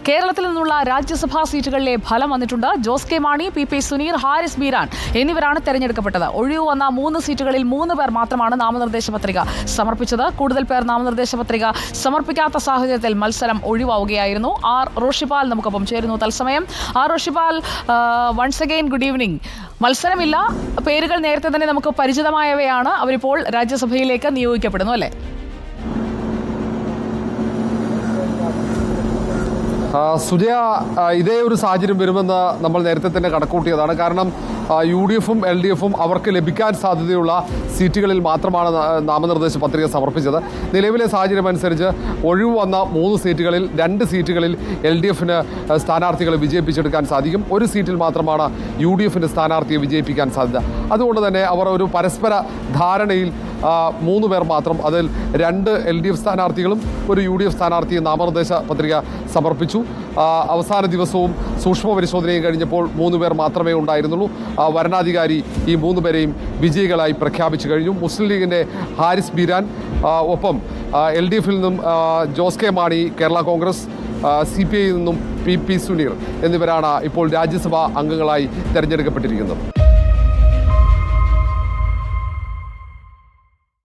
കേരളത്തിൽ നിന്നുള്ള രാജ്യസഭാ സീറ്റുകളിലെ ഫലം വന്നിട്ടുണ്ട്. ജോസ് കെ മാണി, പി സുനീർ, ഹാരിസ് ബീരാൻ എന്നിവരാണ് തെരഞ്ഞെടുക്കപ്പെട്ടത്. ഒഴിവ് വന്ന 3 സീറ്റുകളിൽ 3 പേർ മാത്രമാണ് നാമനിർദ്ദേശ പത്രിക സമർപ്പിച്ചത്. കൂടുതൽ പേർ നാമനിർദ്ദേശ പത്രിക സമർപ്പിക്കാത്ത സാഹചര്യത്തിൽ മത്സരം ഒഴിവാവുകയായിരുന്നു. ആർ റോഷിപാൽ നമുക്കൊപ്പം ചേരുന്നു തത്സമയം. R Roshipal, once again good evening. മത്സരമില്ല, പേരുകൾ നേരത്തെ തന്നെ നമുക്ക് പരിചിതമായവയാണ്. അവരിപ്പോൾ രാജ്യസഭയിലേക്ക് നിയോഗിക്കപ്പെടുന്നു അല്ലേ? സുജയ, ഇതേ ഒരു സാഹചര്യം വരുമെന്ന് നമ്മൾ നേരത്തെ തന്നെ കണക്കൂട്ടിയതാണ്. കാരണം UDF-ഉം LDF-ഉം അവർക്ക് ലഭിക്കാൻ സാധ്യതയുള്ള സീറ്റുകളിൽ മാത്രമാണ് നാമനിർദ്ദേശ പത്രിക സമർപ്പിച്ചത്. നിലവിലെ സാഹചര്യം അനുസരിച്ച് ഒഴിവ് വന്ന 3 സീറ്റുകളിൽ 2 സീറ്റുകളിൽ LDF-ന് സ്ഥാനാർത്ഥികളെ വിജയിപ്പിച്ചെടുക്കാൻ സാധിക്കും. ഒരു സീറ്റിൽ മാത്രമാണ് UDF-ന്റെ സ്ഥാനാർത്ഥിയെ വിജയിപ്പിക്കാൻ സാധ്യത. അതുകൊണ്ട് തന്നെ അവർ ഒരു പരസ്പര ധാരണയിൽ 3 പേർ മാത്രം, അതിൽ 2 LDF സ്ഥാനാർത്ഥികളും ഒരു UDF സ്ഥാനാർത്ഥിയും നാമനിർദ്ദേശ പത്രിക സമർപ്പിച്ചു. അവസാന ദിവസവും സൂക്ഷ്മ പരിശോധനയും കഴിഞ്ഞപ്പോൾ 3 പേർ മാത്രമേ ഉണ്ടായിരുന്നുള്ളൂ. വരണാധികാരി ഈ 3 പേരെയും വിജയികളായി പ്രഖ്യാപിച്ചു കഴിഞ്ഞു. മുസ്ലിം ലീഗിൻ്റെ ഹാരിസ് ബീരാൻ, ഒപ്പം LDF-ൽ നിന്നും ജോസ് കെ മാണി, കേരള കോൺഗ്രസ്, CPI നിന്നും പി സുനീർ എന്നിവരാണ് ഇപ്പോൾ രാജ്യസഭാ അംഗങ്ങളായി തെരഞ്ഞെടുക്കപ്പെട്ടിരിക്കുന്നത്.